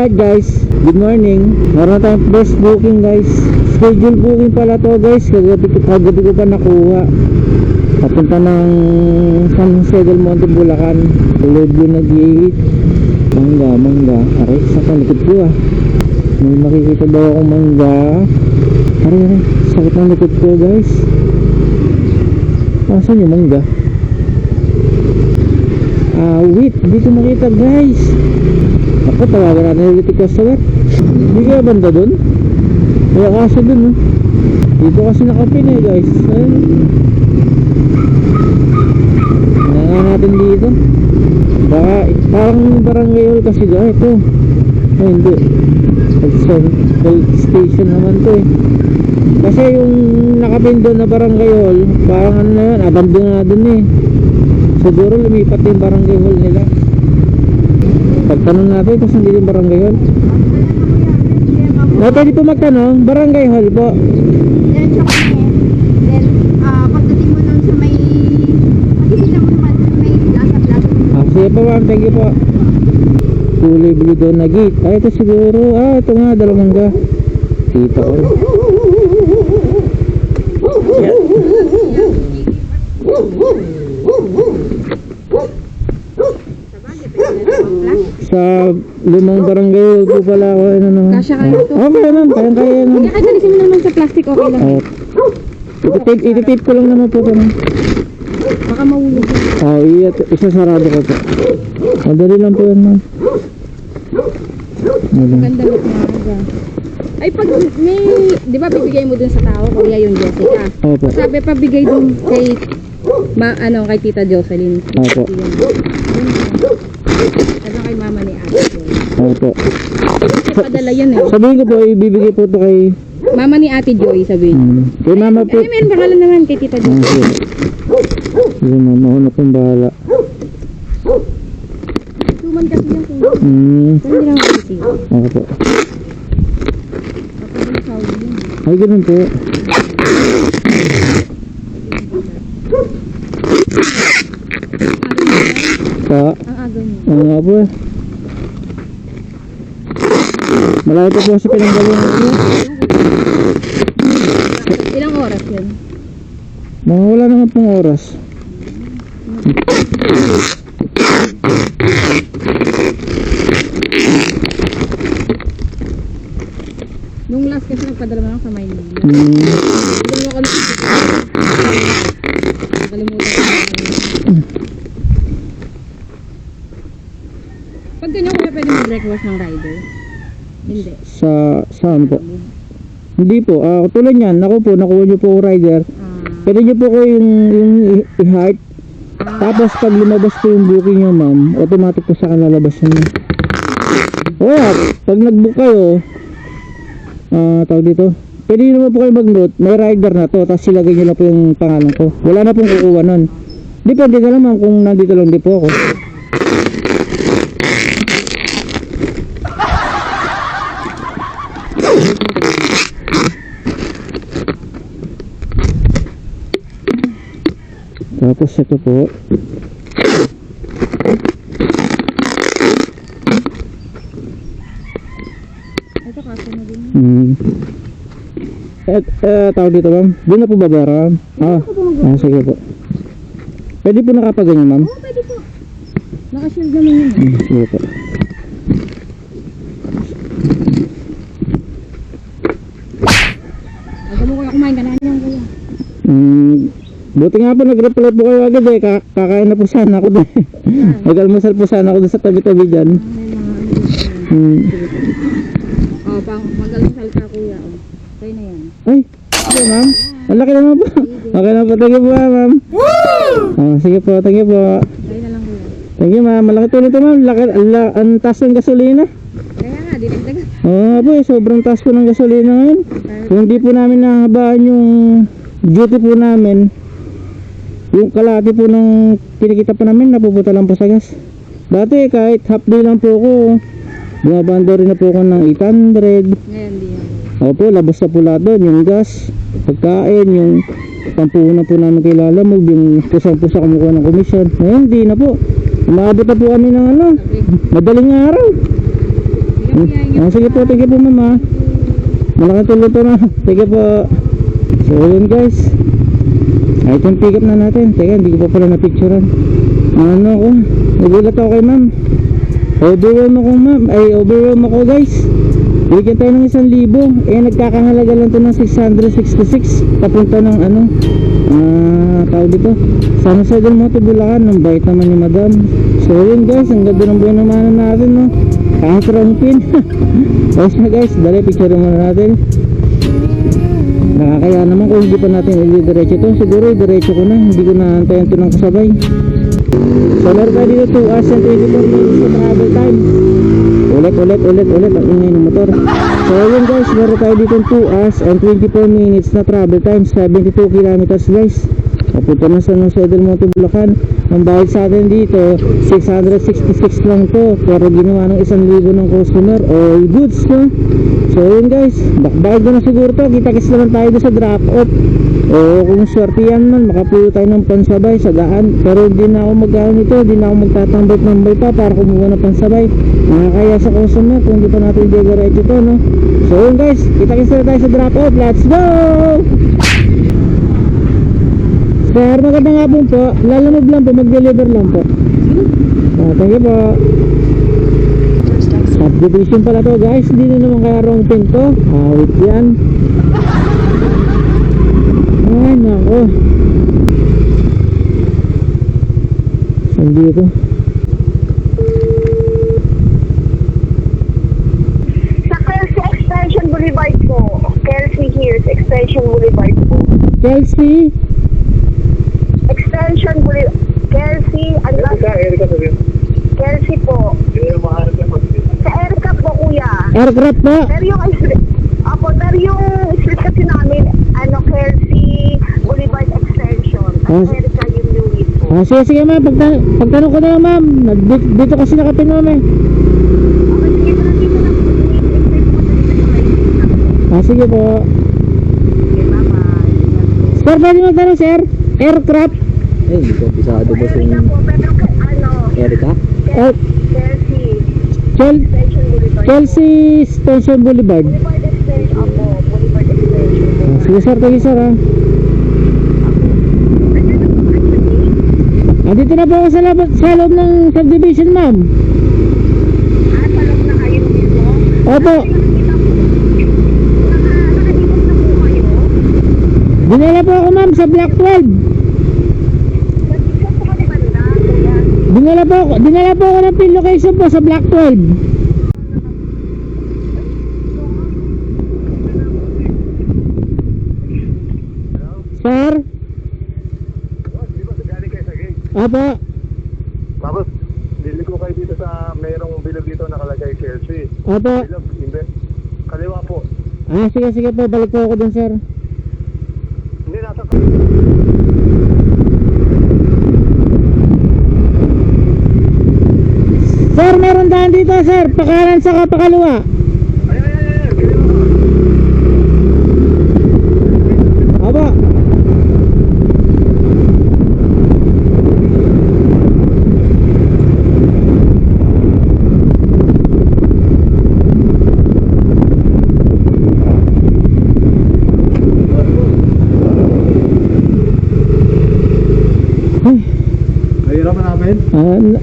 Alright guys, good morning. Meron tayong first booking guys. Schedule booking pala to guys. Kagabi ko pa nakuha. Papunta ng San Jose del Monte, Bulacan. Tulog yung nag-iit. Mangga. Aray, sa kalikod ko ah. May makikita daw akong mangga. Aray, sakit ng likod ko guys. Asan yung mangga? Wait, dito makita guys. Ako, tawagan natin ulit yung customer. Hindi kaya banda dun? Kaya kaso dun oh. Dito kasi nakapin eh guys. Ayun. Hinangan natin dito. Baka, parang barangay hall kasi ga. Ito. Ay hindi, health station naman to eh. Kasi yung nakapin doon na barangay hall, parang ano na yun, abandonado na eh. Siguro lumipat yung barangay hall nila. Pagtanong natin kung saan dito yung barangay hall. Pwede po magtanong, barangay hall po. Then, pagdating mo nun sa may, makikita mo naman sa may plaza. Sige po ma'am, thank you po. Kulay blue doon na gate. Ito siguro, ito nga, dalawang mangga. Kita ko. Yan. Sa limang barangay po pala ako. Ano naman? Kasya kayo ito. Okay ma'am, kaya naman. Kahit alisin mo naman sa plastic, okay lang. Ititape ko lang naman po ito. Baka mahulog. Isasarado ko po. Madali lang po yan ma'am. Maganda look na. Ay, pag may, di ba bibigay mo dun sa tao, kuya yung Jessica. Opo. Sabi pa bigay dun kay, kay Tita Jocelyn. Opo. Sabi kay mama ni Ate. Opo. Kasi padala yan eh. Sabihin ko po, ibibigay po ito kay Mama ni Ate Joy, sabihin. kay mama po. Ay, may pangalan naman kay Tita Joy. Sige mama, ako na pong bahala. Tuman kasi yan kung hindi lang kasi. Ako po. Kapag sawi yan. Ay, ganun po. Ang aga niyo. Ano nga po eh. Malayo po sa pinanggalingan niyo. Ilang oras yan? Mga wala naman pong oras. Nung last kasi nagpadala mo lang sa Maynila. Hindi mo kami nakalimutan ko. Pag ganyan ko pwede mag-request ng rider? Hindi. Saan po? Hindi po. Tulad yan, ako po, nakuha nyo po rider. Pwede nyo po ko yung i-heart. Tapos pag lumabas po yung booking nyo ma'am, automatic po sa kalalabas nyo. Pag nag-book kayo, tawag dito, pwede nyo naman po kayo mag-note, may rider na to, tapos silagay nyo lang po yung pangalan ko. Wala na pong kukuha nun. Depende na naman kung nandito lang di po ako. Tapos ito po. Ito kaso na din. Tawag dito ma'am, doon na po babayaran. Sige po. Pwede po nakapaganyan ma'am? Oo, pwede po. Nakashield naman yun. Sige po. Huwag mo kuya kumain ka na yan kuya. Buti nga po nag-reply po kayo agad eh. Kakain na po sana ako doon. Nag-almusal po sana ako doon sa tabi-tabi dyan. Mag-almusal ka kuya. Kaya na yan. Ay, sige ma'am. Ang laki naman po. Okay na po, thank you po ma'am. Sige po, thank you po. Kaya na lang kuya. Thank you ma'am, malaki tuloy ito ma'am. Ang taas ng gasolina. Kaya nga, dinagdagan. Oo nga po eh, sobrang taas po ng gasolina ngayon. Kung hindi po namin nahabaan yung duty po namin, yung kalahati po ng kinikita po namin napupunta lang po sa gas. Dati kahit half day lang po ako, bumabando rin na po ako ng 800. Ngayon di yan. Opo, labas na po lahat doon, yung gas, pagkain, yung pampuhunan po namin kay Lalamog, yung pusang-pusa kumukuha ng komisyon. Ngayon, hindi na po. Umabot na po kami ng madaling araw. Sige po, thank you po ma'am ha. Malaking tulong to na. Sige po. So yun guys. Ay, ito yung pick up na natin. Teka, hindi ko pa pala na-picturean. Ano ko? Nagulat ako kay ma'am. Overwhelm ako ma'am. Ay, overwhelm ako guys. Bigyan tayo ng 1,000. Eh, nagkakahalaga lang to ng 666. Papunta ng ano. Tawag dito. Sana sa dun mo ito Bulacan. Ang bait naman ni madam. So yun guys. Ang ganda ng buhay naman natin no. Kahit rangpin. Guys na guys. Dali, picture muna natin. Nakakaya naman kung hindi pa natin i-diretso to. Siguro i-diretso ko na. Hindi ko na antayan ito ng kasabay. So meron tayo dito 2 hours and 24 minutes na travel time. Ulit ang ingay ng motor. So yun guys, meron tayo dito 2 hours and 24 minutes na travel time. 72 kilometers guys. Papunta na sa Del Monte, Bulacan. Ang bayad sa atin dito 666 lang to. Pero ginawa ng 1,000 ng customer. All goods no. So yun guys, bakbayad ko na siguro to. Kita-kits naman tayo doon sa drop off. O kung swerte yan man, makapulo tayo ng pansabay sa daan. Pero hindi na ako mag-ano nito, hindi na ako magtatambay-tambay pa para kumuha ng pansabay. Nakakaya sa customer kung hindi pa natin i-diretso to no. So yun guys, kita-kits na tayo sa drop off. Let's go! Sir, magandang hapon po. Lalamog lang po, mag-deliver lang po. Thank you po. Subdivision pala to guys, hindi na naman kaya wrong pin to. Awit yan. Ay nako. Saan dito? Sa Kelsey Extension Boulevard po. Kelsey Hills Extension Boulevard po. Kelsey? Extension Boulevard. Kelsey, ano ba? Kelsey po. Sa Erika po, kuya. Aircraft po? Pero yung street kasi namin, Kelsey Boulevard Extension. Ah, Sa Erika yung unit po. Sige ma'am, pagtanong ko na lang ma'am. Dito kasi nakapin ma'am eh. Okay, sige po, nandito na po. Sige po. Okay, bye-bye. Sir, pwede magtanong sir? Aircraft? Eh, hindi ko pisado Sa Erika po, pero Erika? Kelsey Extension Boulevard. Kelsey Station Boulevard. Boulevard Extension, opo. Boulevard Extension. Sige sir, thank you sir ha. Dito na po ako sa loob ng subdivision ma'am. Salok na kayo dito? Opo. Nakalipas na po kayo? Dinala po ako ma'am sa Block 12. Saan po kayo banda, kuya? Dinala po ako ng pin location po sa Block 12. Sir? Opo. Tapos, dili ko kayo dito sa mayroong bilog dito nakalagay Chelsea. Opo. Bilog, kaliwa po. Sige po, balik po ako dun sir. Hindi, nasa Sir, meron daan dito sir, pakanan sa pakaliwa. Opo. Mahirap hanapin?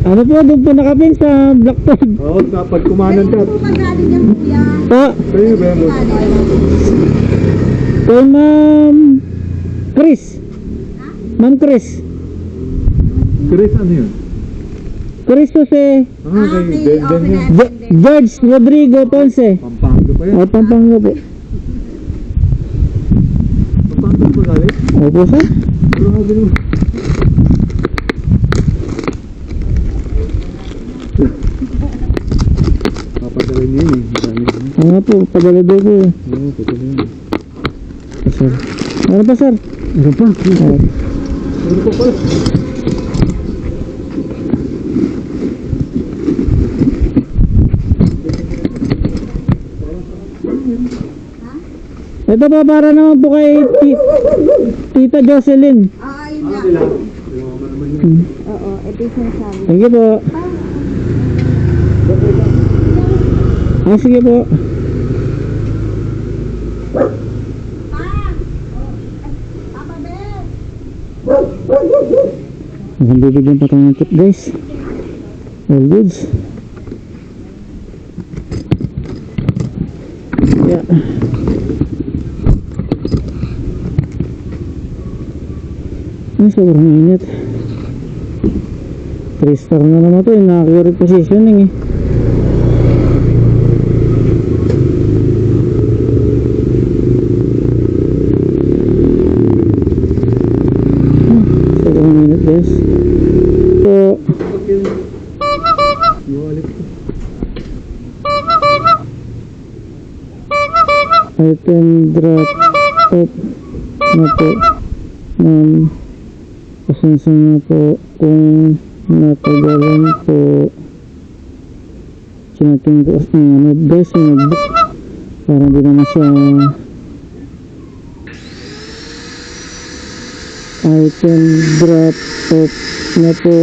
Ano po, doon po nakapin sa Block 12. Oo, kapag kumanan ka. magaling yan, kuya. Po, Sa'yo ba yan mo? kay Ma'am Chris. Ma'am Chris. Chris, ano yun? Chris Jose Okay, then yun. George Rodrigo Ponce. Pampanga pa yan. Pampanga po. Pampanga pa galing? Opo sir. Grabe naman. Papadala niya yun eh. Dami naman. Ano po, padala daw po eh. Oo, totoo yun. Sir. Ano pa sir? Ano pa? Ano pa pala? Ito po para naman po kay Tita Jocelyn. Ayun na. Sila. Yung mga naman yun. Oo, ito yung sinasabi. Thank you po. Ah, sige po. Bibigyan pa tayo ng tip guys. All goods. Yeah. Ay, sobrang init. 3 star na naman ito. Naka-accurate positioning eh. Sobrang init guys. So, item drop off na po. Pasensya na po kung natagalan po. Sinating ko ng guys yung nag-book. Parang di naman siya item drop off na po.